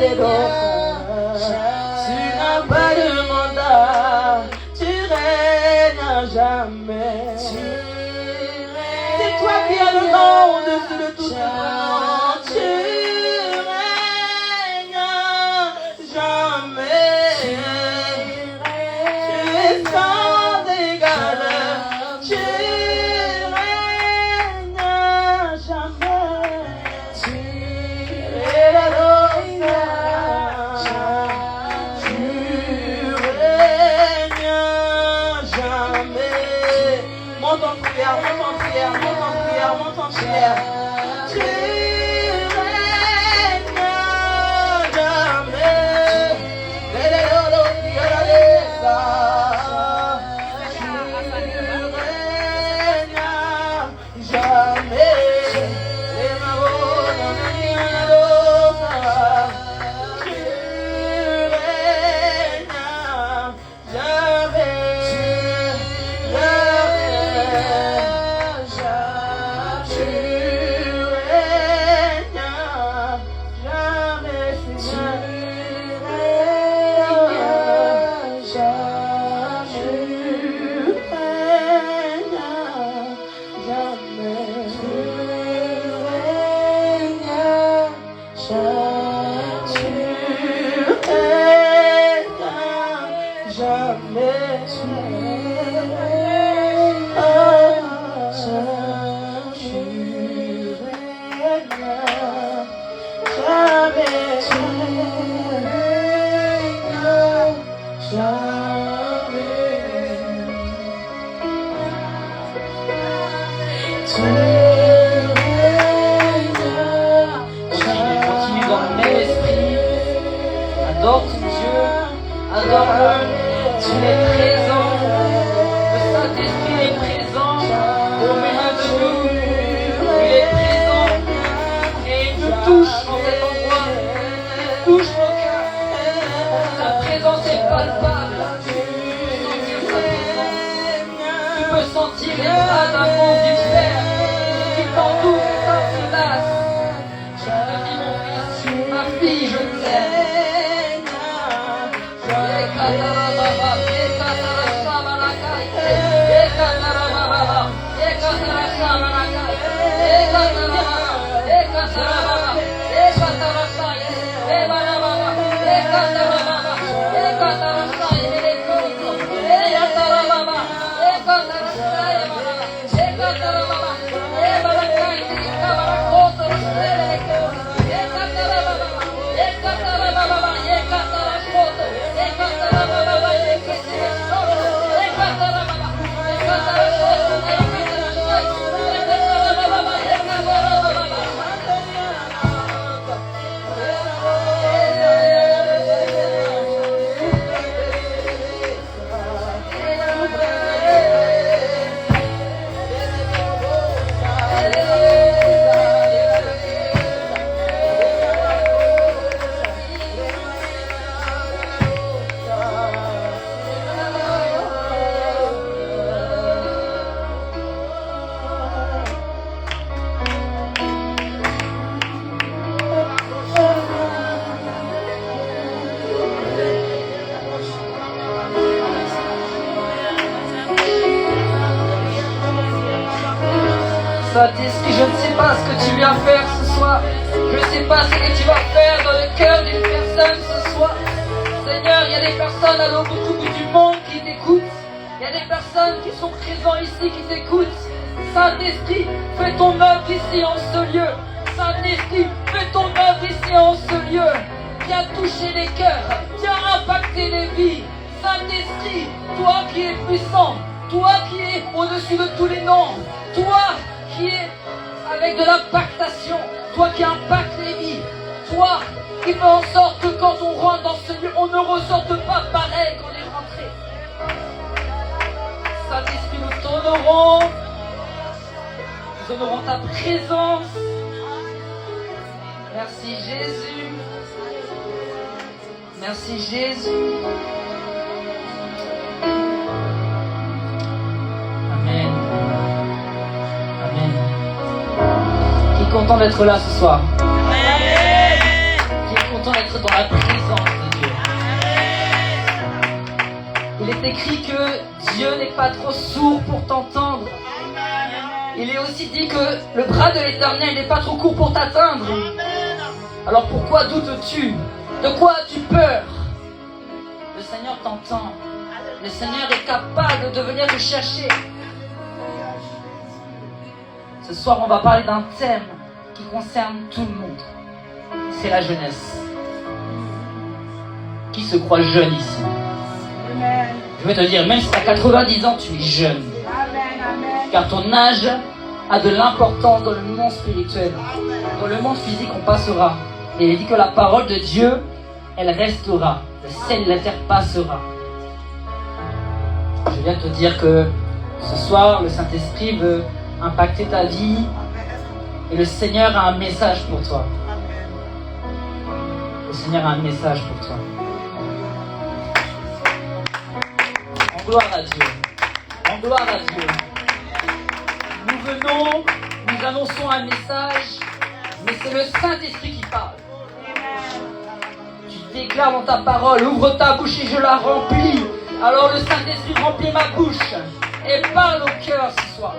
Tu n'as pas de mandat, tu règnes jamais. C'est toi qui as le nom au-dessus de tout nom. Tu règnes jamais. Tu es sans égal. Tu règnes jamais. Tu es la rosa. Tu règnes jamais. Monte en prière, monte en prière, monte en prière, monte en prière. Tu règnes jamais. Tu règnes jamais. Saint-Esprit, je ne sais pas ce que tu viens faire ce soir. Je ne sais pas ce que tu vas faire dans le cœur d'une personne ce soir. Seigneur, il y a des personnes à l'autre bout du monde qui t'écoutent. Il y a des personnes qui sont présentes ici qui t'écoutent. Saint-Esprit, fais ton œuvre ici en ce lieu. Saint-Esprit, fais ton œuvre ici en ce lieu. Viens toucher les cœurs, viens impacter les vies. Saint-Esprit, toi qui es puissant, toi qui es au-dessus de tous les noms, toi qui es avec de l'impactation, toi qui impactes les vies, toi qui fais en sorte que quand on rentre dans ce lieu, on ne ressorte pas pareil qu'on est rentré. Saint-Esprit, nous t'honorons, nous honorons ta présence. Merci Jésus. Merci Jésus. Amen. Amen. Qui est content d'être là ce soir? Amen. Qui est content d'être dans la présence de Dieu. Il est écrit que Dieu n'est pas trop sourd pour t'entendre. Il est aussi dit que le bras de l'Éternel n'est pas trop court pour t'atteindre. Alors pourquoi doutes-tu? De quoi as-tu peur? Le Seigneur t'entend. Le Seigneur est capable de venir te chercher. Ce soir, on va parler d'un thème qui concerne tout le monde. C'est la jeunesse. Qui se croit jeune ici? Je vais te dire, même si tu as 90 ans, tu es jeune. Car ton âge a de l'importance dans le monde spirituel. Dans le monde physique, on passera. Et il dit que la parole de Dieu, elle restera. Le ciel et la terre passera. Je viens de te dire que ce soir, le Saint-Esprit veut impacter ta vie. Et le Seigneur a un message pour toi. Le Seigneur a un message pour toi. En gloire à Dieu. En gloire à Dieu. Nous venons, nous annonçons un message, mais c'est le Saint-Esprit qui parle. Tu déclares dans ta parole, ouvre ta bouche et je la remplis. Alors le Saint-Esprit remplit ma bouche et parle au cœur ce soir.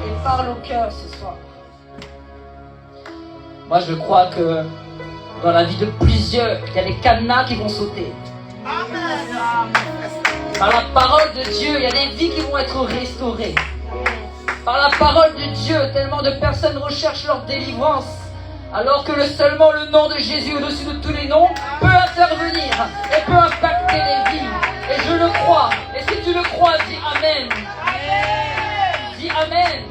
Et parle au cœur ce soir. Moi je crois que dans la vie de plusieurs, il y a des cadenas qui vont sauter. Par la parole de Dieu, il y a des vies qui vont être restaurées. Par la parole de Dieu, tellement de personnes recherchent leur délivrance, alors que seulement le nom de Jésus au-dessus de tous les noms peut intervenir et peut impacter les vies. Et je le crois. Et si tu le crois, dis Amen. Dis Amen.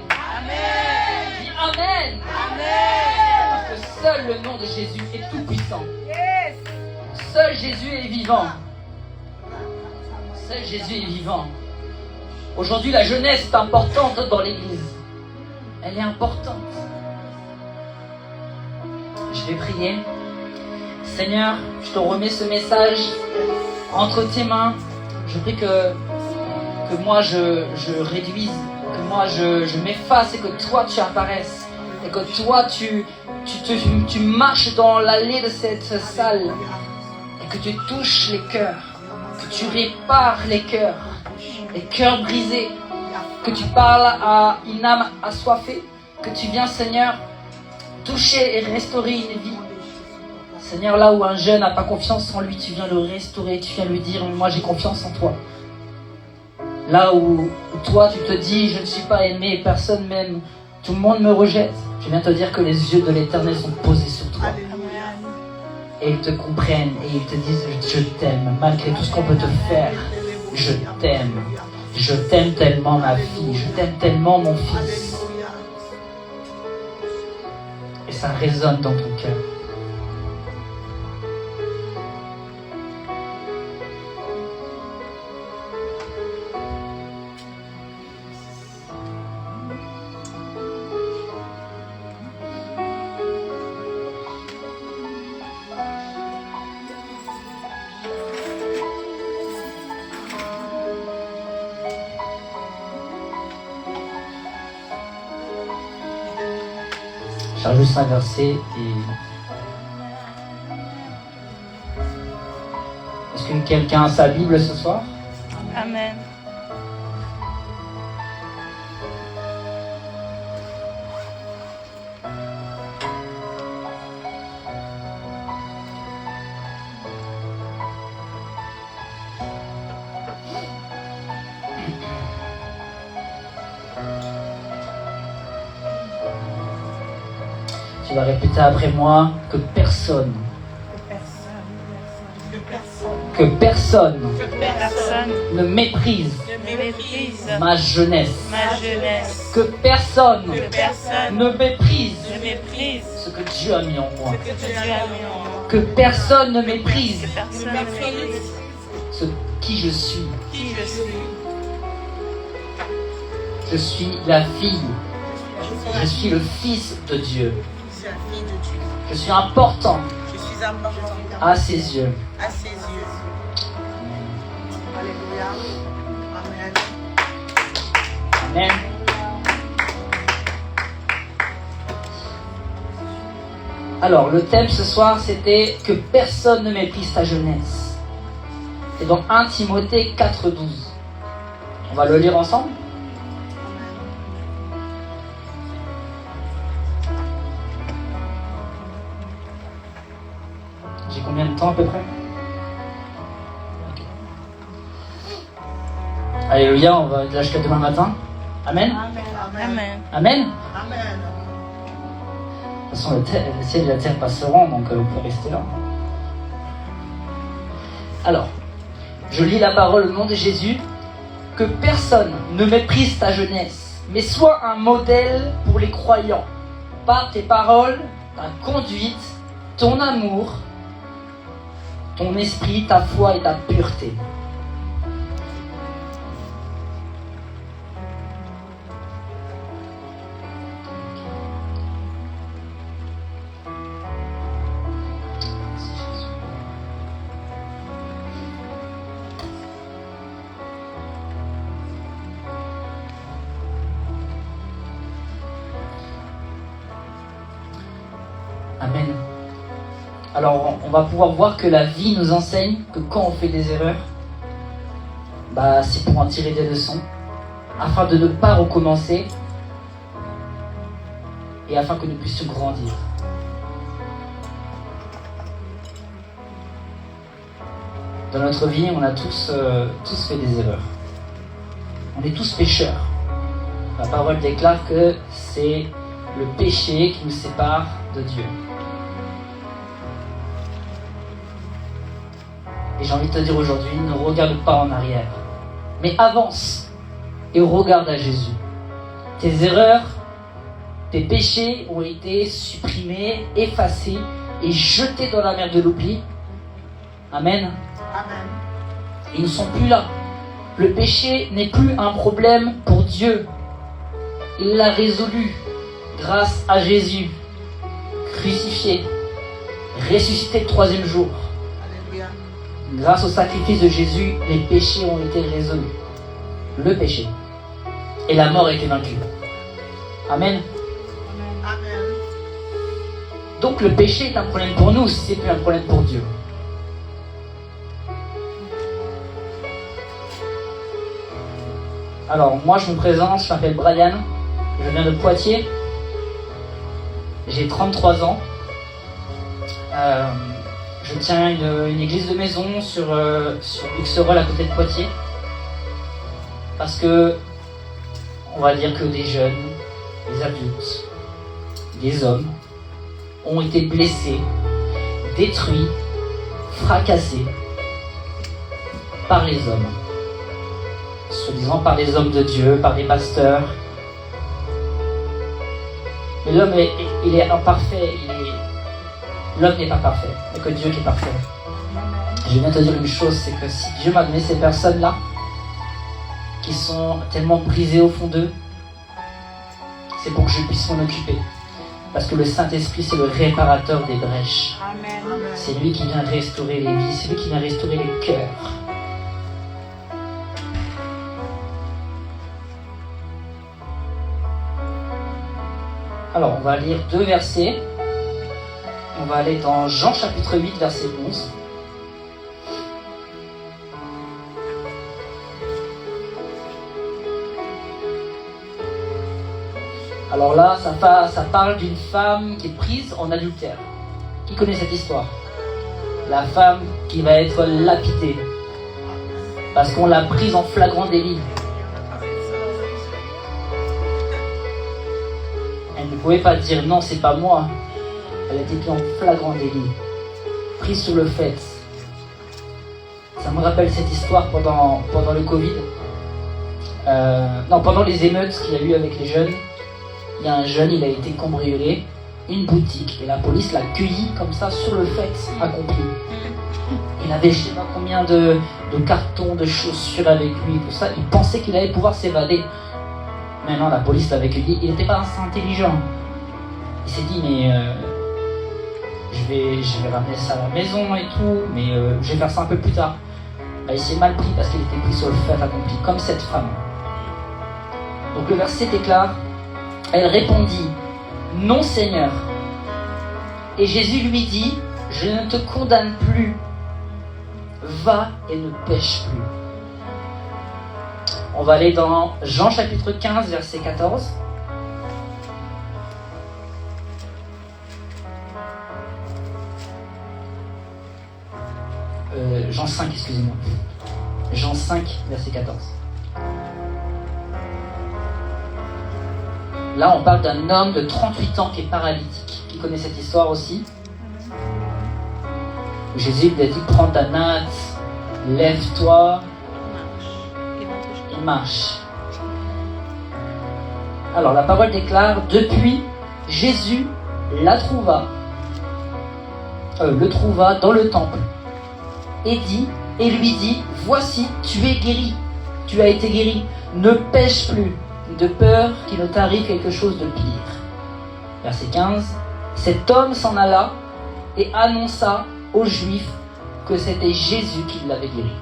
Dis Amen. Parce que seul le nom de Jésus est tout puissant. Seul Jésus est vivant. Seul Jésus est vivant. Aujourd'hui, la jeunesse est importante dans l'Église. Elle est importante. Je vais prier. Seigneur, je te remets ce message entre tes mains. Je prie que moi je réduise, que moi je m'efface et que toi tu apparaisses. Et que toi tu marches dans l'allée de cette salle. Et que tu touches les cœurs. Que tu répares les cœurs brisés, que tu parles à une âme assoiffée, que tu viens, Seigneur, toucher et restaurer une vie. Seigneur, là où un jeune n'a pas confiance en lui, tu viens le restaurer, tu viens lui dire, moi j'ai confiance en toi. Là où toi tu te dis, je ne suis pas aimé, personne m'aime, tout le monde me rejette, je viens te dire que les yeux de l'Éternel sont posés sur toi. Et ils te comprennent et ils te disent, je t'aime, malgré tout ce qu'on peut te faire. Je t'aime. Je t'aime tellement ma fille. Je t'aime tellement mon fils. Et ça résonne dans ton cœur. Juste un verset et... Est-ce que quelqu'un a sa Bible ce soir? Amen. Tu vas répéter après moi que personne ne méprise ma jeunesse. Que personne ne méprise ce que Dieu a mis en moi. Que personne ne méprise qui je suis. Je suis la fille. Je suis le fils de Dieu. Je suis important à ses yeux. Amen. Alors, le thème ce soir, c'était que personne ne méprise ta jeunesse. C'est dans 1 Timothée 4,12. On va le lire ensemble. J'ai combien de temps à peu près? Alléluia, on va être là jusqu'à demain matin. Amen. Amen. Amen. Amen. De toute façon, le ciel et la terre passeront, donc vous pouvez rester là. Alors, je lis la parole au nom de Jésus. Que personne ne méprise ta jeunesse, mais sois un modèle pour les croyants, par tes paroles, ta conduite, ton amour, ton esprit, ta foi et ta pureté. Amen. Alors, on va pouvoir voir que la vie nous enseigne que quand on fait des erreurs, c'est pour en tirer des leçons, afin de ne pas recommencer et afin que nous puissions grandir. Dans notre vie, on a tous fait des erreurs. On est tous pécheurs. La parole déclare que c'est le péché qui nous sépare de Dieu. Et j'ai envie de te dire aujourd'hui, ne regarde pas en arrière, mais avance et regarde à Jésus. Tes erreurs, tes péchés ont été supprimés, effacés et jetés dans la mer de l'oubli. Amen. Amen. Ils ne sont plus là. Le péché n'est plus un problème pour Dieu. Il l'a résolu grâce à Jésus, crucifié, ressuscité le 3e jour. Alléluia. Grâce au sacrifice de Jésus, les péchés ont été résolus. Le péché. Et la mort a été vaincue. Amen. Amen. Donc le péché est un problème pour nous, si c'est plus un problème pour Dieu. Alors moi je me présente, je m'appelle Brian, je viens de Poitiers. J'ai 33 ans. Je tiens une église de maison sur Luxerolles à côté de Poitiers. Parce que, on va dire que des jeunes, des adultes, des hommes ont été blessés, détruits, fracassés par les hommes. Soi-disant par les hommes de Dieu, par des pasteurs. Mais l'homme, il est imparfait, l'homme n'est pas parfait, mais que Dieu qui est parfait. Je viens te dire une chose, c'est que si Dieu m'a donné ces personnes-là, qui sont tellement brisées au fond d'eux, c'est pour que je puisse m'en occuper. Parce que le Saint-Esprit, c'est le réparateur des brèches. Amen. C'est lui qui vient restaurer les vies, c'est lui qui vient restaurer les cœurs. Alors, on va lire 2 versets. On va aller dans Jean chapitre 8, verset 11. Alors là, ça parle d'une femme qui est prise en adultère. Qui connaît cette histoire? La femme qui va être lapidée. Parce qu'on l'a prise en flagrant délit. Elle ne pouvait pas dire non, c'est pas moi. Elle a été prise en flagrant délit. Prise sur le fait. Ça me rappelle cette histoire pendant le Covid. Pendant les émeutes qu'il y a eu avec les jeunes. Il y a un jeune, il a été cambriolé, une boutique, et la police l'a cueilli comme ça sur le fait accompli. Il avait je sais pas combien de cartons, de chaussures avec lui, tout ça. Il pensait qu'il allait pouvoir s'évader. Mais non, la police l'avait cueilli. Il n'était pas assez intelligent. Il s'est dit, mais je vais ramener ça à la maison et tout, mais je vais faire ça un peu plus tard. Il s'est mal pris parce qu'il était pris sur le fait accompli, comme cette femme. Donc le verset déclare, elle répondit, non Seigneur, Et Jésus lui dit, je ne te condamne plus, va et ne pêche plus. On va aller dans Jean chapitre 15, verset 14. Jean 5, excusez-moi. Jean 5, verset 14. Là, on parle d'un homme de 38 ans qui est paralytique. Qui connaît cette histoire aussi? Jésus lui a dit, prends ta natte, lève-toi et marche. Alors, la parole déclare, depuis, Jésus le trouva dans le temple et lui dit, voici, tu es guéri, tu as été guéri, ne pêche plus, de peur qu'il ne t'arrive quelque chose de pire. Verset 15, cet homme s'en alla et annonça aux Juifs que c'était Jésus qui l'avait guéri.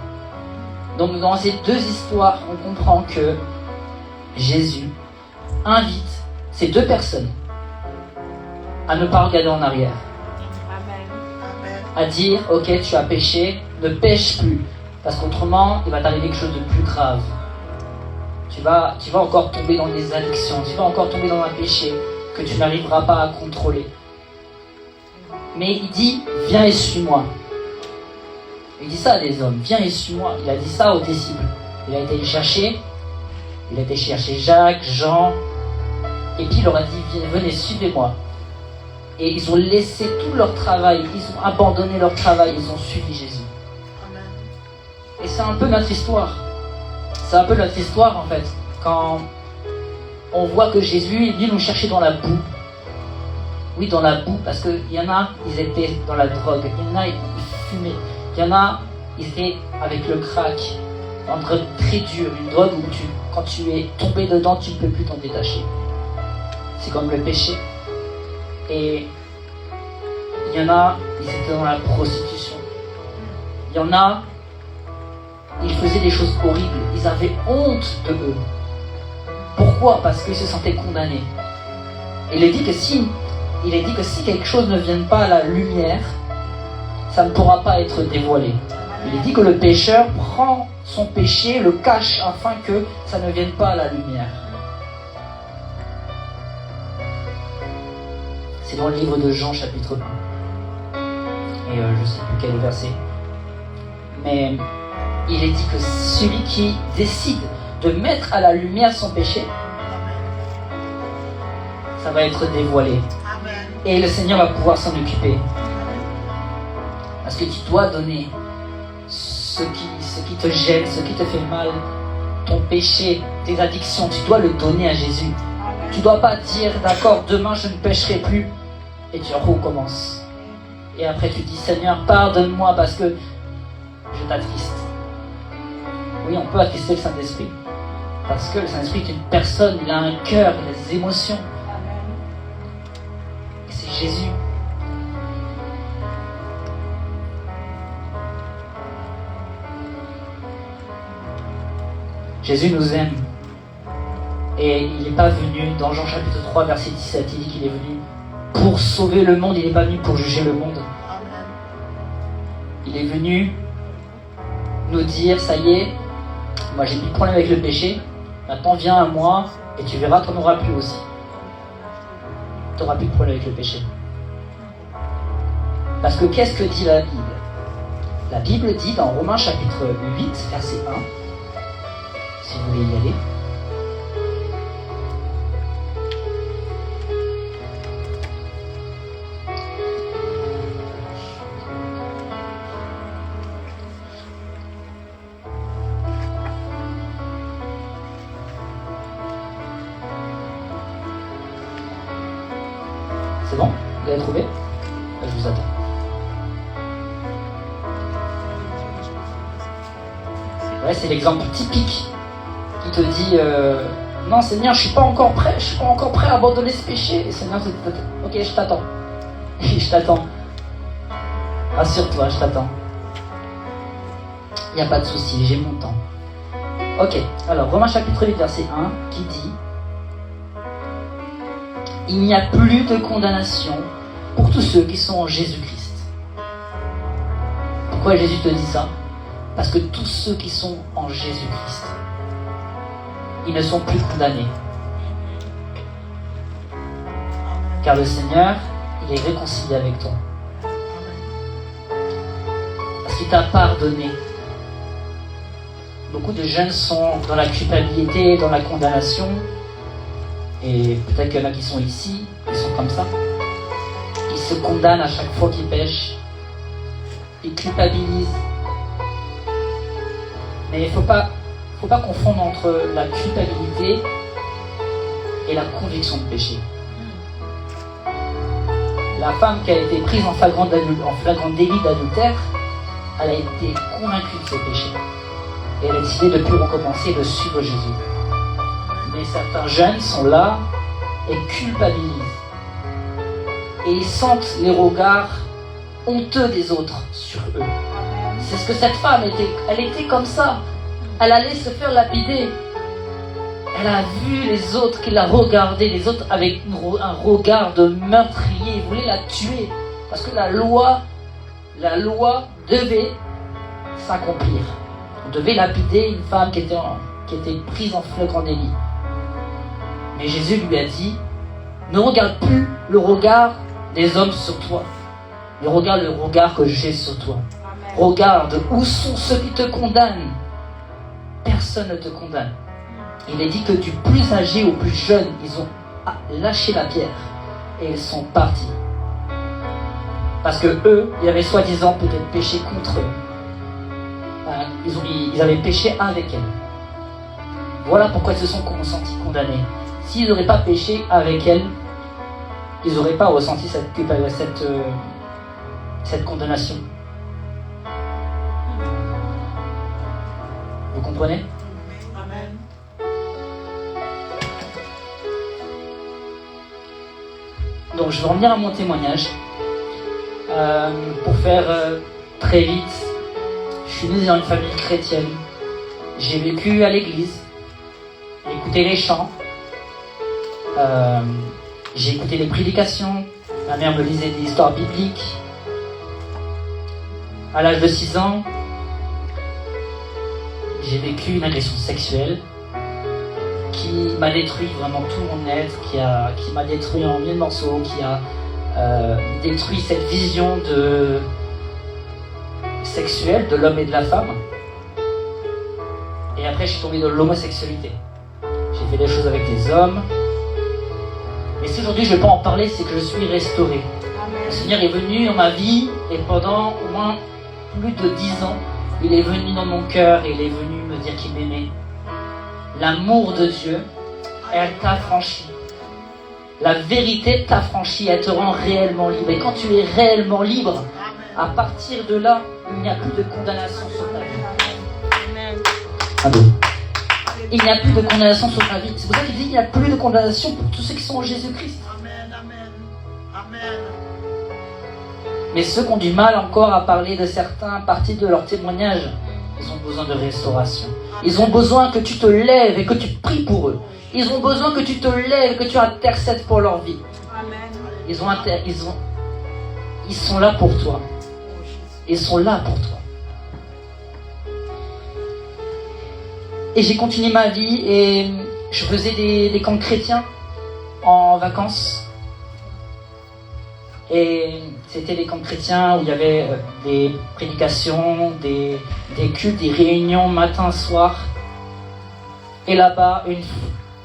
Donc dans ces deux histoires, on comprend que Jésus invite ces deux personnes à ne pas regarder en arrière. À dire, ok, tu as péché, ne pêche plus, parce qu'autrement, il va t'arriver quelque chose de plus grave. Tu vas encore tomber dans des addictions, tu vas encore tomber dans un péché que tu n'arriveras pas à contrôler. Mais il dit, viens et suis-moi. Il dit ça à des hommes, viens et suis-moi. Il a dit ça aux disciples. Il a été chercher Jacques, Jean, et puis il leur a dit, venez, suivez-moi. Et ils ont laissé tout leur travail, ils ont abandonné leur travail, ils ont suivi Jésus. Et c'est un peu notre histoire. C'est un peu notre histoire en fait. Quand on voit que Jésus est venu nous chercher dans la boue. Oui, dans la boue, parce qu'il y en a, ils étaient dans la drogue. Il y en a, ils fumaient. Il y en a, ils étaient avec le crack. Une drogue très dure, une drogue où quand tu es tombé dedans, tu ne peux plus t'en détacher. C'est comme le péché. Et il y en a, ils étaient dans la prostitution. Il y en a, ils faisaient des choses horribles. Ils avaient honte de eux. Pourquoi? Parce qu'ils se sentaient condamnés. Et il est dit que si quelque chose ne vient pas à la lumière, ça ne pourra pas être dévoilé. Il est dit que le pécheur prend son péché, le cache afin que ça ne vienne pas à la lumière. C'est dans le livre de Jean, chapitre 1. Et je ne sais plus quel verset. Mais il est dit que celui qui décide de mettre à la lumière son péché, ça va être dévoilé. Et le Seigneur va pouvoir s'en occuper. Parce que tu dois donner ce qui te gêne, ce qui te fait mal, ton péché, tes addictions, tu dois le donner à Jésus. Tu ne dois pas dire, d'accord, demain je ne pécherai plus, et tu recommences. Et après tu dis, Seigneur, pardonne-moi parce que je t'attriste. Oui, on peut attrister le Saint-Esprit. Parce que le Saint-Esprit est une personne, il a un cœur, il a des émotions. Et c'est Jésus. Jésus nous aime. Et il n'est pas venu, dans Jean chapitre 3, verset 17, il dit qu'il est venu pour sauver le monde, il n'est pas venu pour juger le monde. Il est venu nous dire, ça y est, moi j'ai plus de problème avec le péché, maintenant viens à moi et tu verras, tu n'en auras plus aussi. Tu n'auras plus de problème avec le péché. Parce que qu'est-ce que dit la Bible? La Bible dit dans Romains chapitre 8, verset 1, si vous voulez y aller, c'est bon? Vous l'avez trouvé? Je vous attends. Ouais, c'est l'exemple typique qui te dit non Seigneur, je suis pas encore prêt à abandonner ce péché. Et Seigneur te dit, ok, je t'attends. Je t'attends. Rassure-toi, je t'attends. Il n'y a pas de souci, j'ai mon temps. Ok, alors Romains chapitre 8, verset 1, qui dit: il n'y a plus de condamnation pour tous ceux qui sont en Jésus-Christ. Pourquoi Jésus te dit ça? Parce que tous ceux qui sont en Jésus-Christ, ils ne sont plus condamnés. Car le Seigneur, il est réconcilié avec toi. Parce qu'il t'a pardonné. Beaucoup de jeunes sont dans la culpabilité, dans la condamnation. Et peut-être qu'il y en a qui sont ici, qui sont comme ça. Ils se condamnent à chaque fois qu'ils pêchent. Ils culpabilisent. Mais il ne faut pas confondre entre la culpabilité et la conviction de péché. La femme qui a été prise en flagrant délit d'adultère, elle a été convaincue de ses péchés. Et elle a décidé de ne plus recommencer de suivre Jésus. Mais certains jeunes sont là et culpabilisent. Et ils sentent les regards honteux des autres sur eux. C'est ce que cette femme était. Elle était comme ça. Elle allait se faire lapider. Elle a vu les autres qui la regardaient, les autres avec un regard de meurtrier. Ils voulaient la tuer. Parce que la loi devait s'accomplir. On devait lapider une femme qui était prise en flagrant délit. Mais Jésus lui a dit, ne regarde plus le regard des hommes sur toi, mais regarde le regard que j'ai sur toi. Amen. Regarde où sont ceux qui te condamnent. Personne ne te condamne. Il est dit que du plus âgé au plus jeune, ils ont lâché la pierre et ils sont partis. Parce que eux, ils avaient soi-disant peut-être péché contre eux. Ils avaient péché avec elle. Voilà pourquoi ils se sont sentis condamnés. S'ils n'auraient pas péché avec elle, ils n'auraient pas ressenti cette condamnation. Vous comprenez? Amen. Donc je vais revenir à mon témoignage. Pour faire très vite, je suis né dans une famille chrétienne. J'ai vécu à l'église, j'ai écouté les chants, j'ai écouté les prédications, ma mère me lisait des histoires bibliques. À l'âge de 6 ans, j'ai vécu une agression sexuelle qui m'a détruit vraiment tout mon être, qui m'a détruit en mille morceaux, qui a détruit cette vision sexuelle de l'homme et de la femme. Et après, je suis tombé dans l'homosexualité. J'ai fait des choses avec des hommes. Mais si aujourd'hui je ne vais pas en parler, c'est que je suis restauré. Amen. Le Seigneur est venu dans ma vie et pendant au moins plus de 10 ans, il est venu dans mon cœur et il est venu me dire qu'il m'aimait. L'amour de Dieu, elle t'a franchi. La vérité t'a franchi, elle te rend réellement libre. Et quand tu es réellement libre, à partir de là, il n'y a plus de condamnation sur ta vie. Amen. Amen. Il n'y a plus de condamnation sur ta vie. C'est pour ça qu'il dit qu'il n'y a plus de condamnation pour tous ceux qui sont en Jésus-Christ. Amen, amen, amen. Mais ceux qui ont du mal encore à parler de certains parties de leur témoignage, ils ont besoin de restauration. Ils ont besoin que tu te lèves et que tu pries pour eux. Ils ont besoin que tu te lèves et que tu intercèdes pour leur vie. Amen. Ils sont là pour toi. Ils sont là pour toi. Et j'ai continué ma vie et je faisais des camps chrétiens en vacances. Et c'était des camps chrétiens où il y avait des prédications, des cultes, des réunions matin, soir. Et là-bas,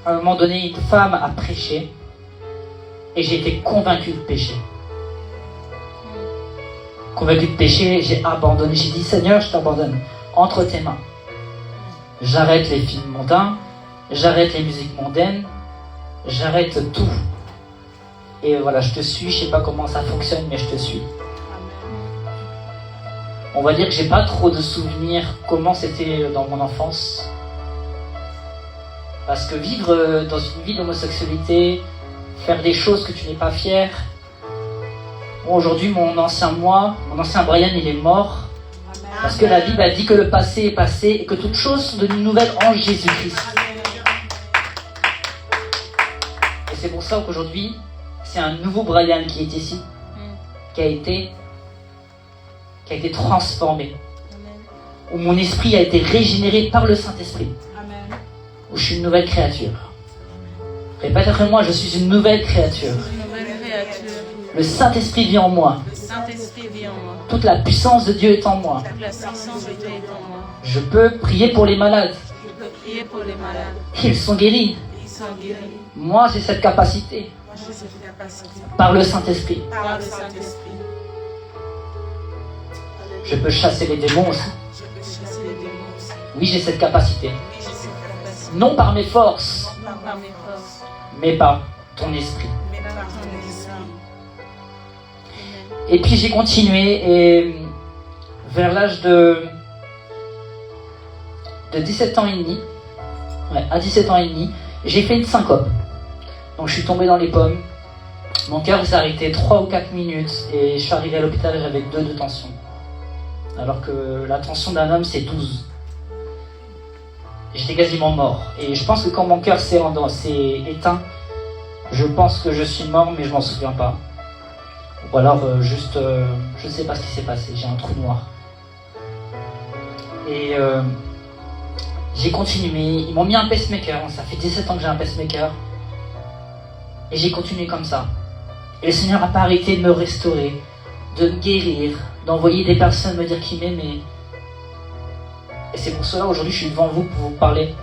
à un moment donné, une femme a prêché. Et j'ai été convaincu de pécher. Convaincu de pécher, j'ai abandonné. J'ai dit, Seigneur, je t'abandonne entre tes mains. J'arrête les films mondains, j'arrête les musiques mondaines, j'arrête tout. Et voilà, je te suis, je sais pas comment ça fonctionne, mais je te suis. On va dire que j'ai pas trop de souvenirs comment c'était dans mon enfance. Parce que vivre dans une vie d'homosexualité, faire des choses que tu n'es pas fier. Bon, aujourd'hui, mon ancien Brian, il est mort. Parce que la Bible a dit que le passé est passé et que toutes choses sont devenues nouvelles en Jésus-Christ. Et c'est pour ça qu'aujourd'hui, c'est un nouveau Brian qui est ici. qui a été transformé, Amen. où mon esprit a été régénéré par le Saint-Esprit, Amen. où je suis une nouvelle créature. Répète après moi, je suis une nouvelle créature. Une nouvelle créature. Le Saint-Esprit vit en moi. Le Saint-Esprit vit en moi. Toute la puissance de Dieu est en moi. Toute la puissance de Dieu est en moi. Je peux prier pour les malades. Je peux prier pour les malades. Ils sont guéris. Ils sont guéris. Moi, j'ai cette capacité J'ai cette capacité. par le Saint-Esprit. Par le Saint-Esprit. Je peux chasser les démons aussi. Je peux chasser les démons aussi. Oui, j'ai cette capacité. Oui, j'ai cette capacité. Non par mes forces, Pas par mes forces, mais par ton esprit. mais par ton esprit. Et puis j'ai continué et vers l'âge de 17 ans et demi, à 17 ans et demi, j'ai fait une syncope. Donc je suis tombé dans les pommes. Mon cœur s'est arrêté 3 ou 4 minutes et je suis arrivé à l'hôpital et j'avais 2 de tension. Alors que la tension d'un homme c'est 12. J'étais quasiment mort. Et je pense que quand mon cœur s'est éteint, je pense que je suis mort mais je m'en souviens pas. Ou alors je ne sais pas ce qui s'est passé, j'ai un trou noir. Et j'ai continué, ils m'ont mis un pacemaker, ça fait 17 ans que j'ai un pacemaker. Et j'ai continué comme ça. Et le Seigneur n'a pas arrêté de me restaurer, de me guérir, d'envoyer des personnes me dire qu'il m'aimait. Et c'est pour cela aujourd'hui je suis devant vous pour vous parler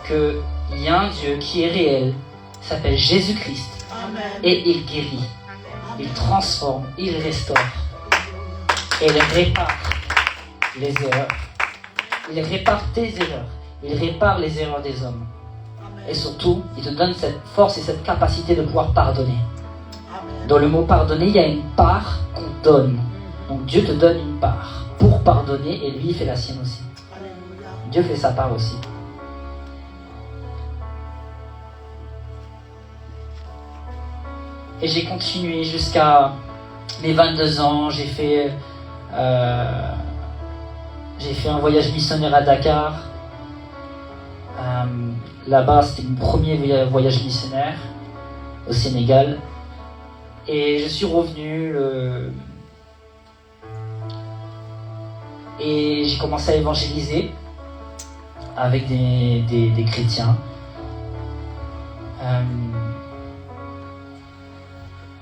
qu'il y a un Dieu qui est réel, il s'appelle Jésus-Christ. Amen. Et il guérit, il transforme, il restaure. Et il répare les erreurs. Il répare tes erreurs. Il répare les erreurs des hommes. Et surtout, il te donne cette force et cette capacité de pouvoir pardonner. Dans le mot pardonner, il y a une part qu'on donne. Donc Dieu te donne une part pour pardonner et lui il fait la sienne aussi. Dieu fait sa part aussi. Et j'ai continué jusqu'à mes 22 ans. J'ai fait un voyage missionnaire à Dakar. Là-bas, c'était mon premier voyage missionnaire au Sénégal. Et je suis revenu et j'ai commencé à évangéliser avec des chrétiens.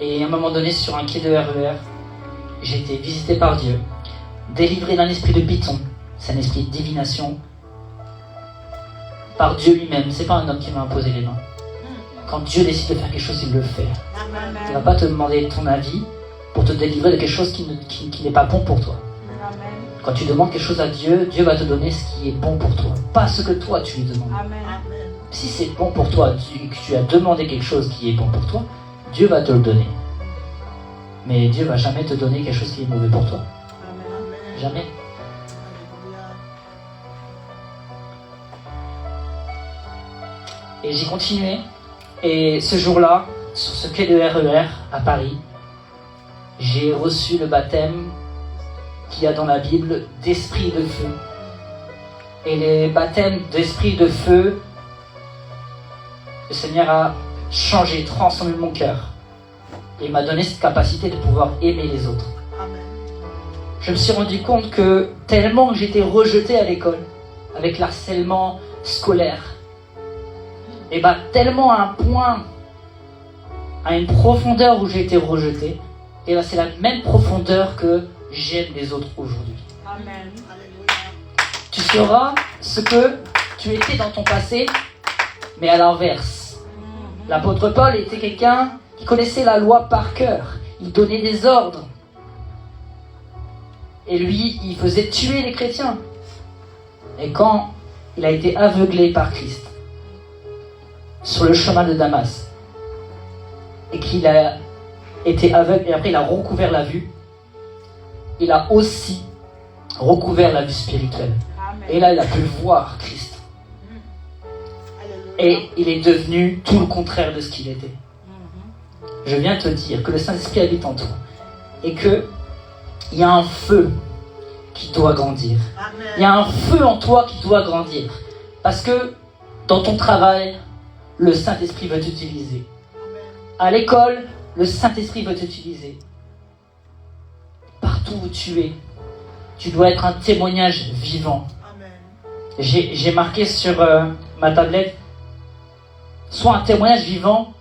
Et à un moment donné, sur un quai de RER, j'ai été visité par Dieu, délivré d'un esprit de python. C'est un esprit de divination par Dieu lui-même. C'est pas un homme qui m'a imposé les mains. Quand Dieu décide de faire quelque chose, il le fait. Il ne va pas te demander ton avis pour te délivrer de quelque chose qui n'est pas bon pour toi. Amen. Quand tu demandes quelque chose à Dieu, Dieu va te donner ce qui est bon pour toi, pas ce que toi tu lui demandes. Amen. Si c'est bon pour toi, que tu as demandé quelque chose qui est bon pour toi, Dieu va te le donner. Mais Dieu va jamais te donner quelque chose qui est mauvais pour toi. Amen. Jamais. Et j'ai continué. Et ce jour-là, sur ce quai de RER à Paris, j'ai reçu le baptême qu'il y a dans la Bible d'esprit de feu. Et les baptêmes d'esprit de feu, le Seigneur a changé, transformé mon cœur. Et il m'a donné cette capacité de pouvoir aimer les autres. Je me suis rendu compte que tellement que j'étais rejeté à l'école, avec l'harcèlement scolaire, et tellement à un point, à une profondeur où j'ai été rejeté, et c'est la même profondeur que j'aime les autres aujourd'hui. Amen. Tu seras ce que tu étais dans ton passé, mais à l'inverse. L'apôtre Paul était quelqu'un qui connaissait la loi par cœur. Il donnait des ordres. Et lui, il faisait tuer les chrétiens. Et quand il a été aveuglé par Christ, sur le chemin de Damas, et qu'il a été aveugle, et après il a recouvert la vue, il a aussi recouvert la vue spirituelle. Amen. Et là, il a pu voir Christ. Et il est devenu tout le contraire de ce qu'il était. Je viens te dire que le Saint-Esprit habite en toi. Et qu'il y a un feu qui doit grandir. Il y a un feu en toi qui doit grandir. Parce que dans ton travail, le Saint-Esprit va t'utiliser. À l'école, le Saint-Esprit va t'utiliser. partout où tu es, tu dois être un témoignage vivant. Amen. J'ai marqué sur ma tablette, sois un témoignage vivant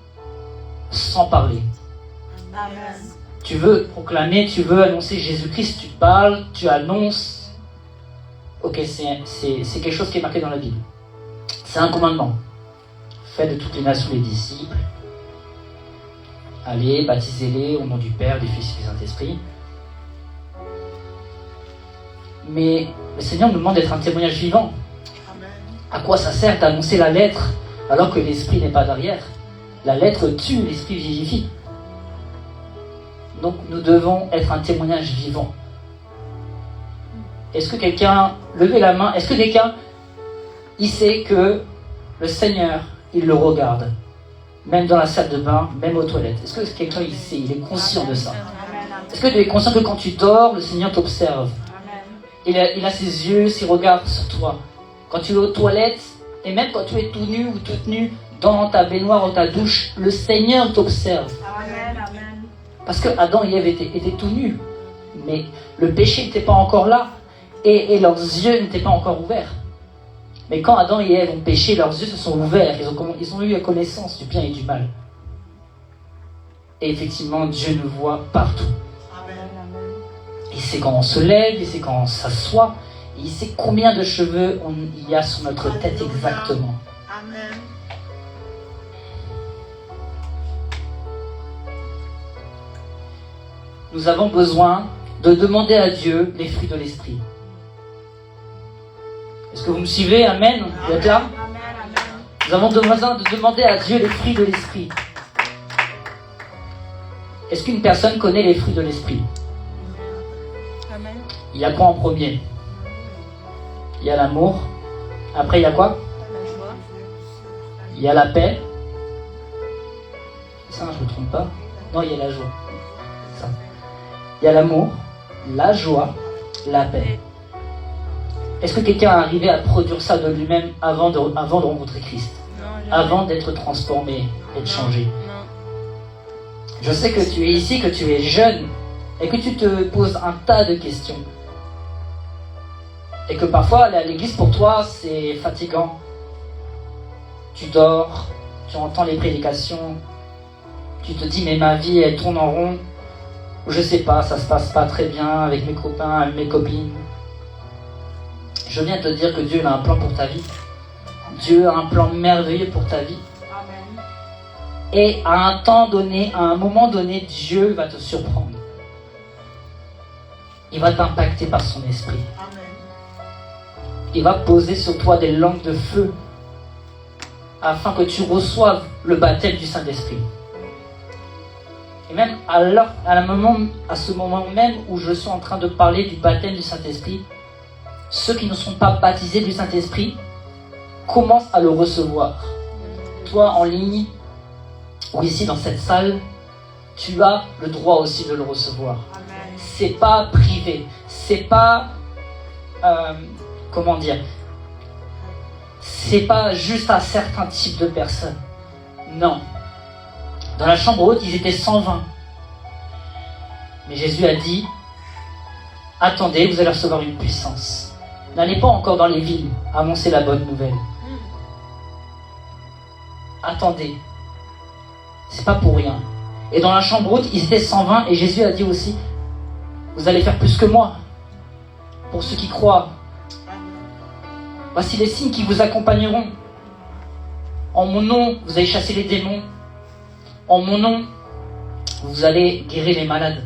sans parler. Amen. Tu veux proclamer, tu veux annoncer Jésus-Christ, tu parles, tu annonces. Ok, c'est quelque chose qui est marqué dans la Bible. C'est un commandement. Faites de toutes les nations les disciples. Allez, baptisez-les au nom du Père, du Fils et du Saint-Esprit. Mais le Seigneur nous demande d'être un témoignage vivant. Amen. À quoi ça sert d'annoncer la lettre alors que l'esprit n'est pas derrière? La lettre tue, l'esprit vivifie. Donc nous devons être un témoignage vivant. Est-ce que quelqu'un, levez la main, est-ce que quelqu'un, il sait que le Seigneur, il le regarde, même dans la salle de bain, même aux toilettes? Est-ce que quelqu'un, il sait, il est conscient de ça? Est-ce que tu es conscient que quand tu dors, le Seigneur t'observe? Il a ses yeux, ses regards sur toi. Quand tu es aux toilettes, et même quand tu es tout nu ou toute nue, dans ta baignoire ou ta douche, le Seigneur t'observe. Amen. Amen. Parce que Adam et Ève étaient tout nus, mais le péché n'était pas encore là, et leurs yeux n'étaient pas encore ouverts. Mais quand Adam et Ève ont péché, leurs yeux se sont ouverts, ils ont eu la connaissance du bien et du mal. Et effectivement, Dieu nous voit partout. Amen. Il sait quand on se lève, il sait quand on s'assoit, et il sait combien de cheveux il y a sur notre tête exactement. Amen. Nous avons besoin de demander à Dieu les fruits de l'esprit. Est-ce que vous me suivez? Amen. Vous êtes là? Nous avons besoin de demander à Dieu les fruits de l'esprit. Est-ce qu'une personne connaît les fruits de l'esprit? Amen. Il y a quoi en premier? Il y a l'amour. Après, il y a quoi? La joie. Il y a la paix. C'est ça, je ne me trompe pas? Non, il y a la joie. C'est ça. Il y a l'amour, la joie, la paix. Est-ce que quelqu'un est arrivé à produire ça de lui-même avant de rencontrer Christ? Non, Avant d'être transformé, d'être changé? Non. Je sais que tu es ici, que tu es jeune, et que tu te poses un tas de questions. Et que parfois, aller à l'église pour toi, c'est fatigant. Tu dors, tu entends les prédications, tu te dis, mais ma vie, elle tourne en rond. Je sais pas, ça se passe pas très bien avec mes copains, avec mes copines. Je viens te dire que Dieu a un plan pour ta vie. Dieu a un plan merveilleux pour ta vie. Amen. Et à un temps donné, à un moment donné, Dieu va te surprendre. Il va t'impacter par son esprit. Amen. Il va poser sur toi des langues de feu afin que tu reçoives le baptême du Saint-Esprit. Et même à ce moment même où je suis en train de parler du baptême du Saint-Esprit, ceux qui ne sont pas baptisés du Saint-Esprit commencent à le recevoir. Toi en ligne, ou ici dans cette salle, tu as le droit aussi de le recevoir. Amen. C'est pas privé, c'est pas... comment dire? C'est pas juste à certains types de personnes. Non. Dans la chambre haute, ils étaient 120. Mais Jésus a dit, attendez, vous allez recevoir une puissance. N'allez pas encore dans les villes annoncer la bonne nouvelle. Attendez. C'est pas pour rien. Et dans la chambre haute, ils étaient 120 et Jésus a dit aussi, vous allez faire plus que moi. Pour ceux qui croient. Voici les signes qui vous accompagneront. En mon nom, vous allez chasser les démons. En mon nom, vous allez guérir les malades.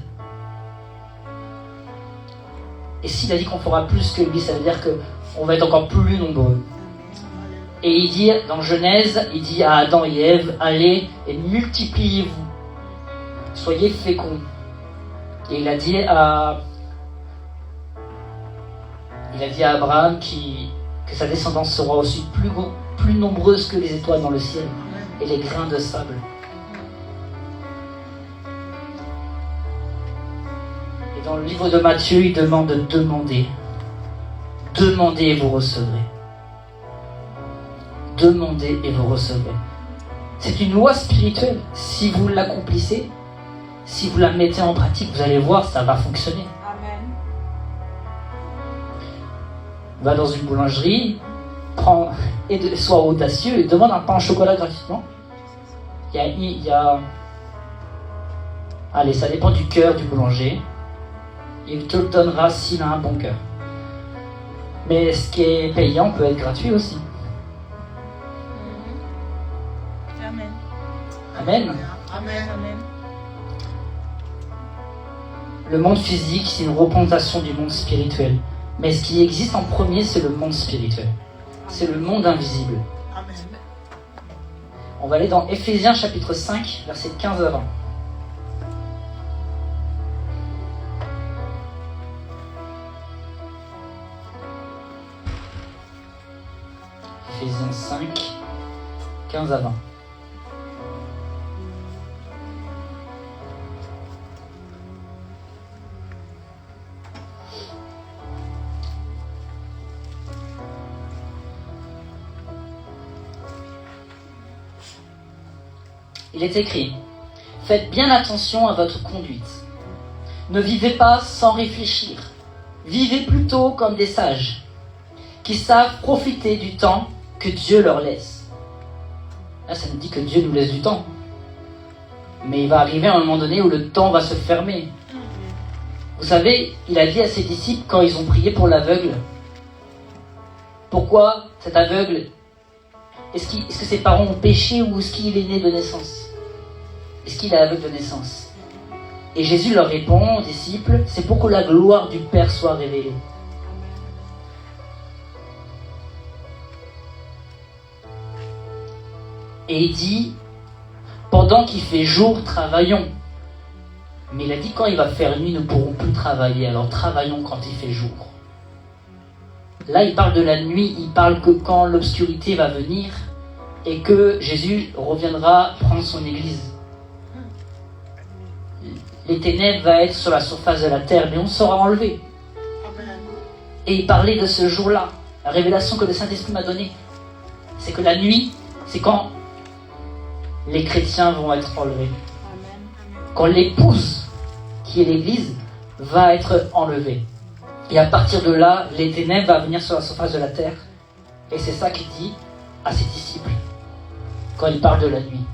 Et s'il a dit qu'on fera plus que lui, ça veut dire qu'on va être encore plus nombreux. Et il dit, dans Genèse, il dit à Adam et Ève, allez et multipliez-vous. Soyez féconds. Et il a dit à Abraham que sa descendance sera aussi plus nombreuse que les étoiles dans le ciel et les grains de sable. Et dans le livre de Matthieu, il demande de demander. Demandez et vous recevrez. Demandez et vous recevrez. C'est une loi spirituelle. Si vous l'accomplissez, si vous la mettez en pratique, vous allez voir, ça va fonctionner. Amen. va dans une boulangerie, soit audacieux et demande un pain au chocolat gratuitement. Allez, ça dépend du cœur du boulanger. Il te le donnera s'il a un bon cœur. Mais ce qui est payant peut être gratuit aussi. Amen. Amen. Amen. Amen. Le monde physique, c'est une représentation du monde spirituel. Mais ce qui existe en premier, c'est le monde spirituel. C'est le monde invisible. Amen. On va aller dans Éphésiens chapitre 5, versets 15 à 20. Éphésiens 5, 15 à 20. Il est écrit, « Faites bien attention à votre conduite. Ne vivez pas sans réfléchir. Vivez plutôt comme des sages, qui savent profiter du temps que Dieu leur laisse. » Là, ça nous dit que Dieu nous laisse du temps. Mais il va arriver un moment donné où le temps va se fermer. Vous savez, il a dit à ses disciples quand ils ont prié pour l'aveugle, « Pourquoi cet aveugle, est-ce que ses parents ont péché ou est-ce qu'il est né de naissance ? Est-ce qu'il est aveugle de naissance ?» Et Jésus leur répond aux disciples, « C'est pour que la gloire du Père soit révélée. » Et il dit, « Pendant qu'il fait jour, travaillons. » Mais il a dit, quand il va faire nuit, nous ne pourrons plus travailler, alors travaillons quand il fait jour. Là, il parle de la nuit, il parle que quand l'obscurité va venir et que Jésus reviendra prendre son église. Les ténèbres vont être sur la surface de la terre, mais on sera enlevé. Et il parlait de ce jour-là. La révélation que le Saint-Esprit m'a donnée, c'est que la nuit, c'est quand les chrétiens vont être enlevés. Quand l'épouse, qui est l'Église, va être enlevée. Et à partir de là, les ténèbres vont venir sur la surface de la terre. Et c'est ça qu'il dit à ses disciples, quand il parle de la nuit.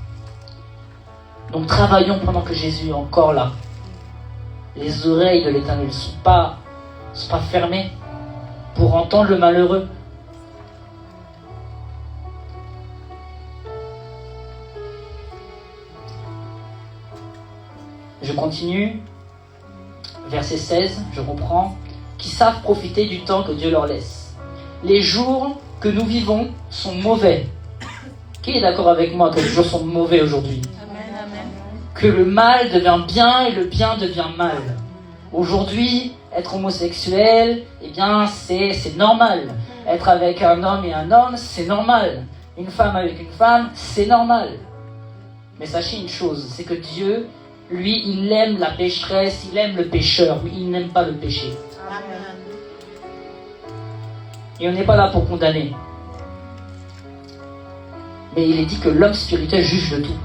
Donc travaillons pendant que Jésus est encore là. Les oreilles de l'Éternel ne sont pas fermées pour entendre le malheureux. Je continue. Verset 16, je reprends. Qui savent profiter du temps que Dieu leur laisse. Les jours que nous vivons sont mauvais. Qui est d'accord avec moi que les jours sont mauvais aujourd'hui ? Que le mal devient bien et le bien devient mal. Aujourd'hui, être homosexuel, eh bien, c'est normal. Être avec un homme et un homme, c'est normal. Une femme avec une femme, c'est normal. Mais sachez une chose, c'est que Dieu, lui, il aime la pécheresse, il aime le pécheur, mais il n'aime pas le péché. Et on n'est pas là pour condamner. Mais il est dit que l'homme spirituel juge de tout.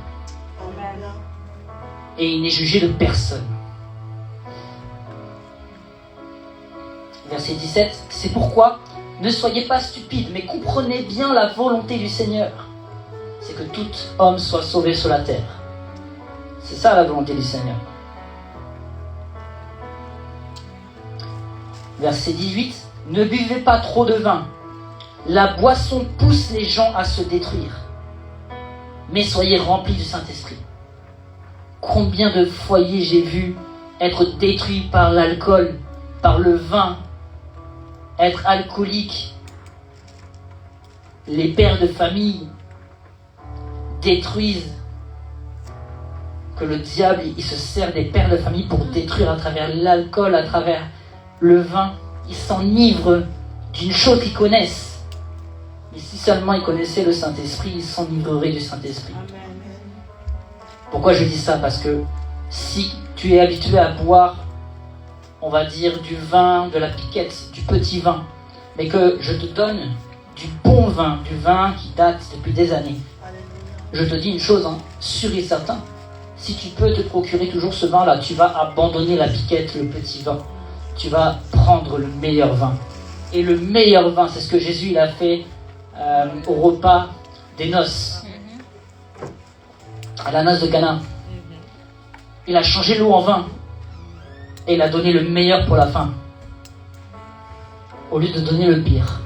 Et il n'est jugé de personne. Verset 17, c'est pourquoi ne soyez pas stupides, mais comprenez bien la volonté du Seigneur. C'est que tout homme soit sauvé sur la terre. C'est ça la volonté du Seigneur. Verset 18, ne buvez pas trop de vin. La boisson pousse les gens à se détruire. Mais soyez remplis du Saint-Esprit. Combien de foyers j'ai vu être détruits par l'alcool, par le vin, être alcoolique. Les pères de famille détruisent, que le diable, il se sert des pères de famille pour détruire à travers l'alcool, à travers le vin. Ils s'enivrent d'une chose qu'ils connaissent. Mais si seulement ils connaissaient le Saint-Esprit, ils s'enivreraient du Saint-Esprit. Pourquoi je dis ça ? Parce que si tu es habitué à boire, on va dire, du vin, de la piquette, du petit vin, mais que je te donne du bon vin, du vin qui date depuis des années, je te dis une chose, sûr et certain, si tu peux te procurer toujours ce vin-là, tu vas abandonner la piquette, le petit vin. Tu vas prendre le meilleur vin. et le meilleur vin. C'est ce que Jésus il a fait au repas des noces, à la noce de Cana. Il a changé l'eau en vin et il a donné le meilleur pour la fin, au lieu de donner le pire.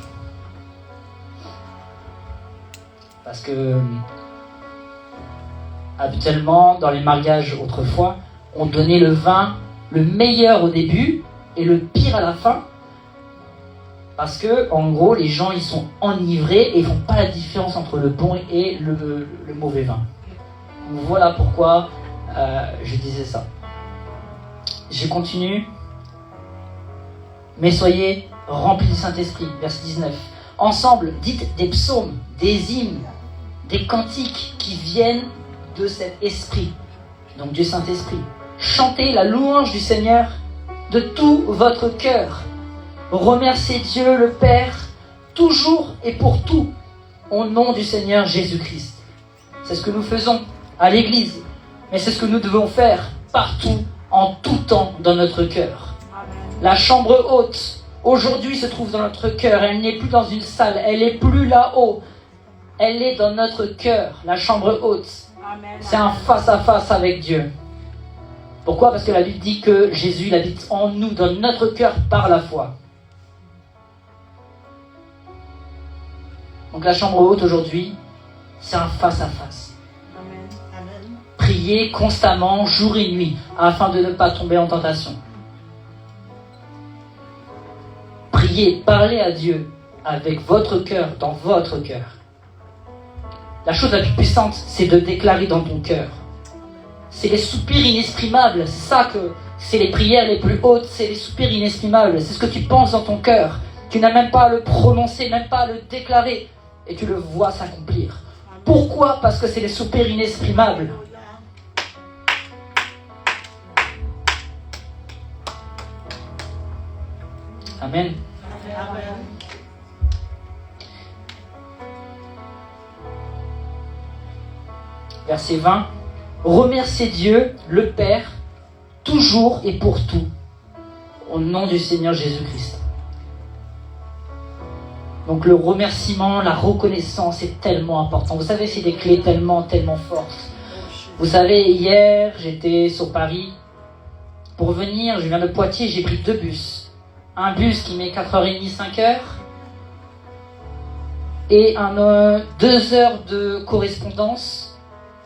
Parce que habituellement, dans les mariages autrefois, on donnait le vin, le meilleur au début et le pire à la fin. Parce que, en gros, les gens ils sont enivrés et ils font pas la différence entre le bon et le mauvais vin. Donc voilà pourquoi je disais ça. Je continue. Mais soyez remplis du Saint-Esprit, verset 19. Ensemble, dites des psaumes, des hymnes, des cantiques qui viennent de cet esprit, donc du Saint-Esprit. Chantez la louange du Seigneur de tout votre cœur. Remerciez Dieu le Père, toujours et pour tout, au nom du Seigneur Jésus-Christ. C'est ce que nous faisons à l'Église, mais c'est ce que nous devons faire partout, en tout temps, dans notre cœur. La chambre haute, aujourd'hui, se trouve dans notre cœur. Elle n'est plus dans une salle, elle n'est plus là-haut. Elle est dans notre cœur, la chambre haute. C'est un face-à-face avec Dieu. Pourquoi ? Parce que la Bible dit que Jésus il habite en nous, dans notre cœur, par la foi. Donc la chambre haute aujourd'hui, c'est un face-à-face. Priez constamment, jour et nuit, afin de ne pas tomber en tentation. Priez, parlez à Dieu avec votre cœur, dans votre cœur. La chose la plus puissante, c'est de déclarer dans ton cœur. C'est les soupirs inexprimables, c'est ça que c'est les prières les plus hautes, c'est les soupirs inexprimables, c'est ce que tu penses dans ton cœur. Tu n'as même pas à le prononcer, même pas à le déclarer, et tu le vois s'accomplir. Pourquoi ? Parce que c'est les soupirs inexprimables. Amen. Amen. Verset 20. Remerciez Dieu, le Père, toujours et pour tout, au nom du Seigneur Jésus-Christ. Donc le remerciement, la reconnaissance est tellement important. Vous savez, c'est des clés tellement fortes. Vous savez, hier, j'étais sur Paris. Pour venir, je viens de Poitiers, j'ai pris 2 bus. Un bus qui met 4h30, 5h. Et 2 heures de correspondance.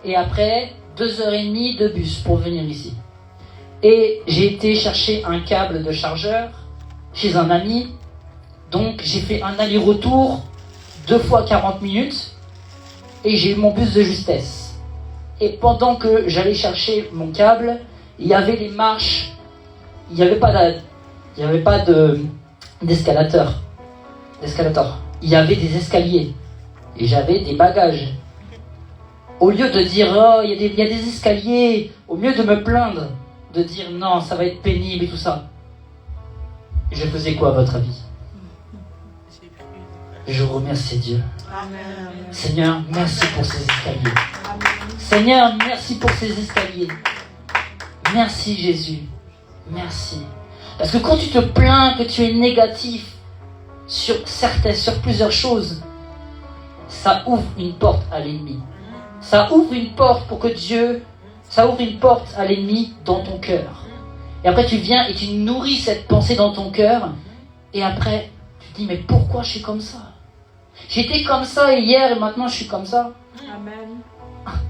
Et après, 2h30 de bus pour venir ici. Et j'ai été chercher un câble de chargeur chez un ami. Donc j'ai fait un aller-retour 2 fois 40 minutes. Et j'ai eu mon bus de justesse. Et pendant que j'allais chercher mon câble, il y avait les marches. Il n'y avait pas d'escalator. Il y avait des escaliers. Et j'avais des bagages. Au lieu de dire, oh, il y a des escaliers, au mieux de me plaindre, de dire, non, ça va être pénible et tout ça. Je faisais quoi à votre avis ? Je remercie Dieu. Amen. Seigneur, merci pour ces escaliers. Amen. Seigneur, merci pour ces escaliers. Merci Jésus. Merci. Parce que quand tu te plains, que tu es négatif sur plusieurs choses, ça ouvre une porte à l'ennemi. Ça ouvre une porte ça ouvre une porte à l'ennemi dans ton cœur. Et après tu viens et tu nourris cette pensée dans ton cœur. Et après, tu te dis, mais pourquoi je suis comme ça ? J'étais comme ça hier et maintenant je suis comme ça. Amen.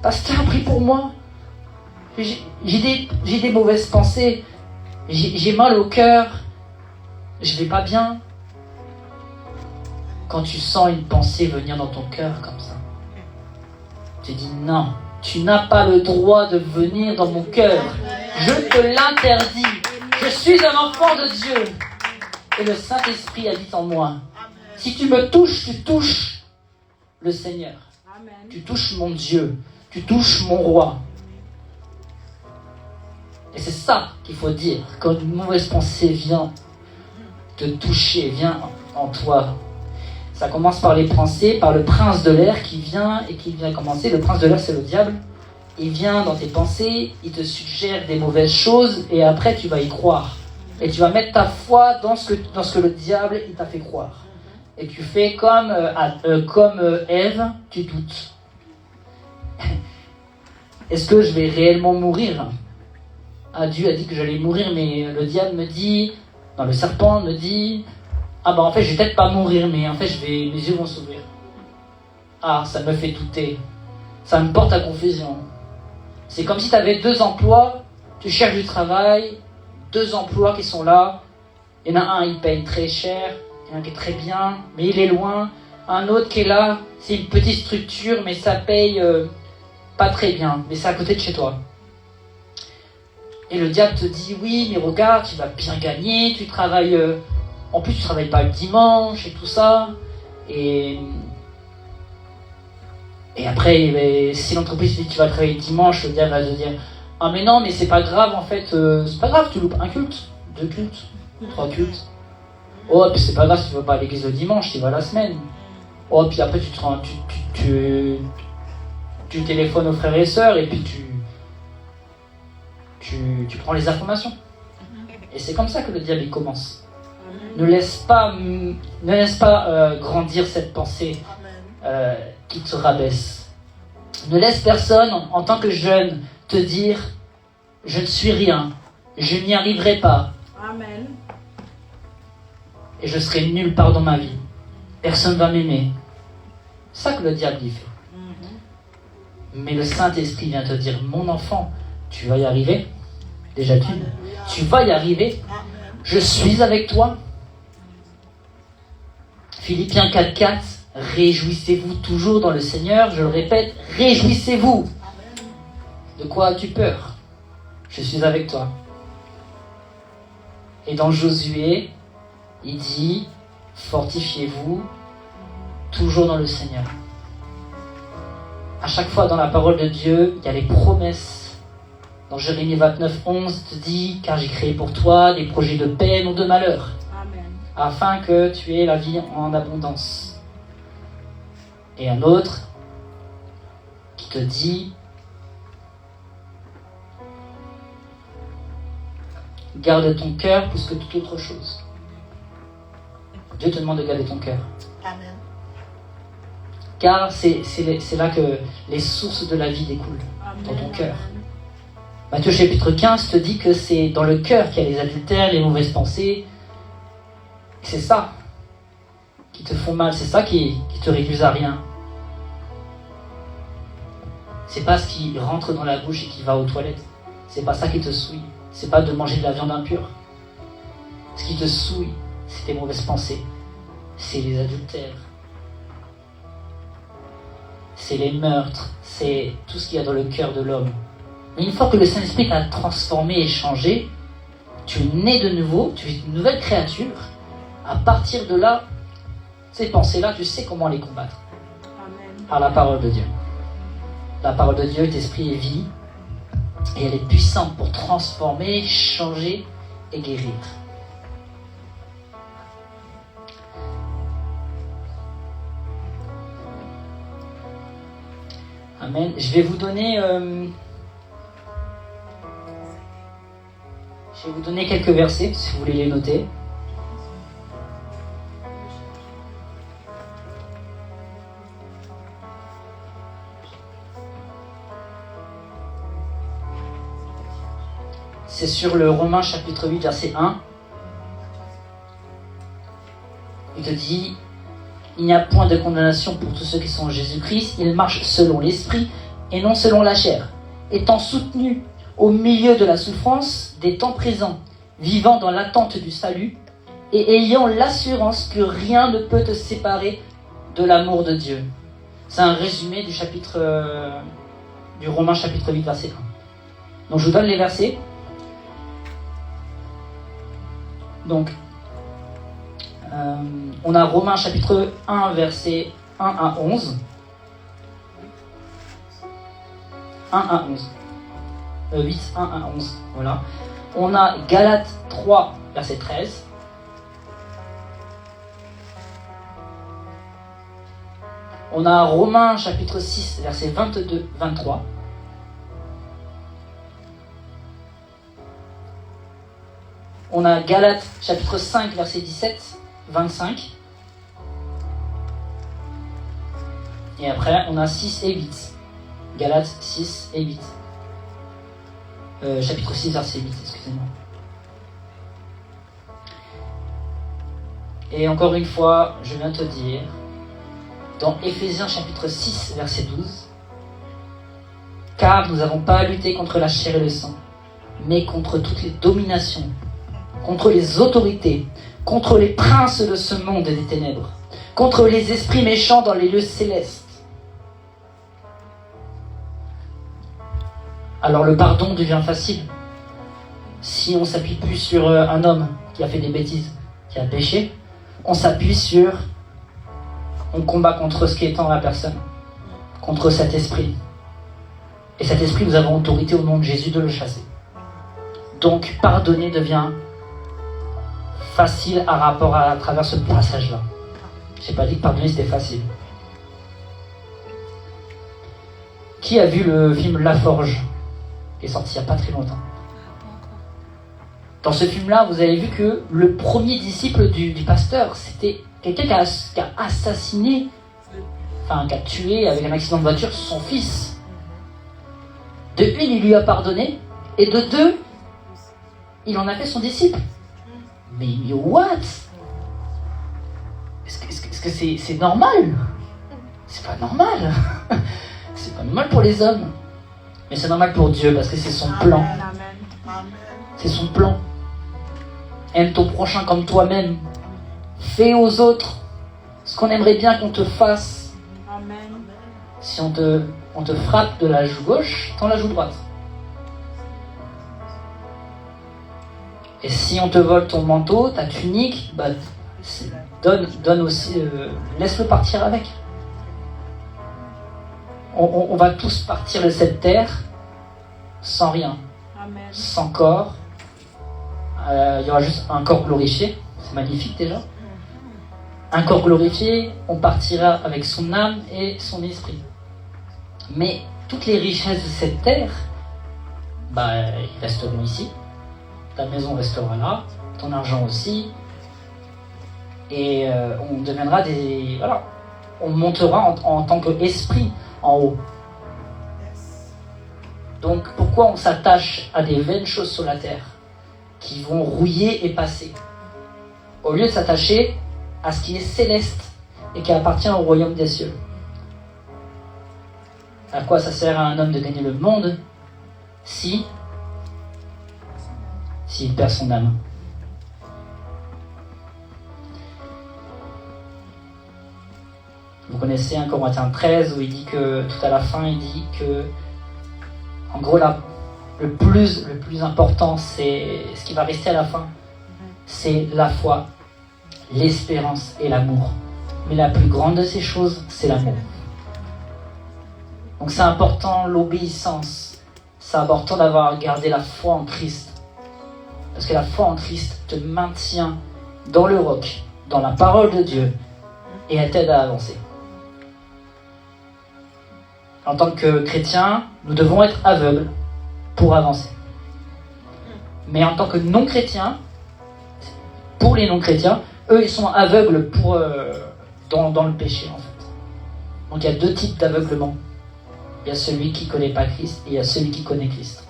Pasteur, prie pour moi. J'ai des mauvaises pensées. J'ai mal au cœur. Je vais pas bien. Quand tu sens une pensée venir dans ton cœur comme ça, tu dis non, tu n'as pas le droit de venir dans mon cœur. Je te l'interdis. Je suis un enfant de Dieu. Et le Saint-Esprit habite en moi. Si tu me touches, tu touches le Seigneur. Amen. Tu touches mon Dieu. Tu touches mon roi. Et c'est ça qu'il faut dire. Quand une mauvaise pensée vient te toucher, vient en toi. Ça commence par les pensées, par le prince de l'air qui vient commencer. Le prince de l'air, c'est le diable. Il vient dans tes pensées, il te suggère des mauvaises choses et après tu vas y croire. Et tu vas mettre ta foi dans ce que le diable il t'a fait croire. Et tu fais comme Ève, tu doutes. Est-ce que je vais réellement mourir ? Dieu a dit que j'allais mourir, mais le diable me dit, le serpent me dit, en fait je vais peut-être pas mourir, mais en fait mes yeux vont s'ouvrir. Ça me fait douter. Ça me porte à confusion. C'est comme si tu avais 2 emplois, tu cherches du travail, 2 emplois qui sont là. Il y en a un, il paye très cher, il y en a un qui est très bien, mais il est loin. Un autre qui est là, c'est une petite structure, mais ça paye pas très bien, mais c'est à côté de chez toi. Et le diable te dit, oui, mais regarde, tu vas bien gagner, tu travailles... en plus, tu travailles pas le dimanche et tout ça. Et après, si l'entreprise dit que tu vas travailler le dimanche, le diable va te dire, mais non, mais c'est pas grave, en fait, c'est pas grave, tu loupes 1 culte, 2 cultes, 3 cultes. Puis c'est pas grave si tu vas pas à l'église le dimanche, tu vas la semaine. Puis après, tu téléphones aux frères et sœurs, et puis tu prends les informations. Et c'est comme ça que le diable il commence. Ne laisse pas grandir cette pensée qui te rabaisse. Ne laisse personne, en tant que jeune, te dire « Je ne suis rien, je n'y arriverai pas. Amen. Et je serai nulle part dans ma vie. Personne ne va m'aimer. » C'est ça que le diable y fait. Mais le Saint-Esprit vient te dire « Mon enfant, tu vas y arriver. Déjà tu vas y arriver. Je suis avec toi. » Philippiens 4.4, réjouissez-vous toujours dans le Seigneur. Je le répète, réjouissez-vous. De quoi as-tu peur ? Je suis avec toi. Et dans Josué, il dit, fortifiez-vous toujours dans le Seigneur. À chaque fois dans la parole de Dieu, il y a les promesses. Dans Jérémie 29.11, il te dit, car j'ai créé pour toi des projets de paix, non de malheur. Afin que tu aies la vie en abondance. Et un autre qui te dit garde ton cœur plus que toute autre chose. Dieu te demande de garder ton cœur. Amen. Car c'est là que les sources de la vie découlent. Amen. Dans ton cœur. Matthieu chapitre 15 te dit que c'est dans le cœur qu'il y a les adultères, les mauvaises pensées. C'est ça qui te font mal, c'est ça qui te réduit à rien. C'est pas ce qui rentre dans la bouche et qui va aux toilettes. C'est pas ça qui te souille. C'est pas de manger de la viande impure. Ce qui te souille, c'est tes mauvaises pensées. C'est les adultères. C'est les meurtres. C'est tout ce qu'il y a dans le cœur de l'homme. Et une fois que le Saint-Esprit t'a transformé et changé, tu es né de nouveau, tu es une nouvelle créature. À partir de là, ces pensées-là, tu sais comment les combattre. Amen. Par la parole de Dieu. La parole de Dieu est esprit et vie. Et elle est puissante pour transformer, changer et guérir. Amen. Je vais vous donner quelques versets, si vous voulez les noter. C'est sur le Romains chapitre 8, verset 1. Il te dit, il n'y a point de condamnation pour tous ceux qui sont en Jésus-Christ. Ils marchent selon l'esprit et non selon la chair. Étant soutenus au milieu de la souffrance des temps présents, vivant dans l'attente du salut et ayant l'assurance que rien ne peut te séparer de l'amour de Dieu. C'est un résumé du Romains chapitre 8, verset 1. Donc je vous donne les versets. Donc, on a Romains chapitre 1, versets 1 à 11. 1 à 11. 8, 1 à 11. Voilà. On a Galates 3, verset 13. On a Romains chapitre 6, verset 22, 23. On a Galates chapitre 5, verset 17, 25. Et après, on a 6 et 8. Galates 6 et 8. Chapitre 6, verset 8, excusez-moi. Et encore une fois, je viens te dire, dans Éphésiens chapitre 6, verset 12, « Car nous n'avons pas à lutter contre la chair et le sang, mais contre toutes les dominations, contre les autorités, contre les princes de ce monde des ténèbres, contre les esprits méchants dans les lieux célestes. » Alors le pardon devient facile si on s'appuie plus sur un homme qui a fait des bêtises, qui a péché. On s'appuie sur, on combat contre ce qui est en la personne, contre cet esprit. Et cet esprit, nous avons autorité au nom de Jésus de le chasser. Donc pardonner devient facile à travers ce passage-là. J'ai pas dit que pardonner c'était facile. Qui a vu le film La Forge, qui est sorti il n'y a pas très longtemps? Dans ce film-là, vous avez vu que le premier disciple du pasteur, c'était quelqu'un qui a assassiné, qui a tué avec un accident de voiture son fils. De une, il lui a pardonné, et de deux, il en a fait son disciple. Mais what? Est-ce que c'est normal? C'est pas normal. C'est pas normal pour les hommes. Mais c'est normal pour Dieu, parce que c'est son plan. C'est son plan. Aime ton prochain comme toi-même. Fais aux autres ce qu'on aimerait bien qu'on te fasse. Si on te frappe de la joue gauche, tends la joue droite. Et si on te vole ton manteau, ta tunique, donne aussi, laisse-le partir avec. On va tous partir de cette terre sans rien. Amen. Sans corps. Il y aura juste un corps glorifié. C'est magnifique déjà. Un corps glorifié, on partira avec son âme et son esprit. Mais toutes les richesses de cette terre, ils resteront ici. Ta maison restera là, ton argent aussi. Et on deviendra des... Voilà. On montera en tant qu'esprit en haut. Donc pourquoi on s'attache à des vaines choses sur la terre qui vont rouiller et passer, au lieu de s'attacher à ce qui est céleste et qui appartient au royaume des cieux? À quoi ça sert à un homme de gagner le monde s'il perd son âme? Vous connaissez 1 Corinthiens 13 où il dit que, tout à la fin, il dit que, en gros, là, le plus important, c'est ce qui va rester à la fin. C'est la foi, l'espérance et l'amour. Mais la plus grande de ces choses, c'est l'amour. Donc c'est important l'obéissance. C'est important d'avoir gardé la foi en Christ. Parce que la foi en Christ te maintient dans le roc, dans la parole de Dieu, et elle t'aide à avancer. En tant que chrétiens, nous devons être aveugles pour avancer. Mais en tant que non-chrétiens, pour les non-chrétiens, eux, ils sont aveugles dans le péché, en fait. Donc il y a deux types d'aveuglement. Il y a celui qui ne connaît pas Christ et il y a celui qui connaît Christ.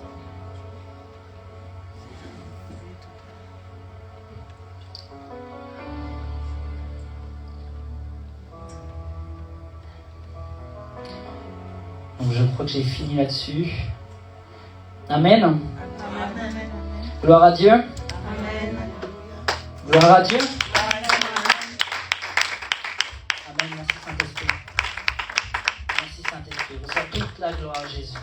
Donc je crois que j'ai fini là-dessus. Amen. Amen. Gloire à Dieu. Amen. Gloire à Dieu. Amen. Merci Saint-Esprit. Merci Saint-Esprit. Reçois toute la gloire à Jésus.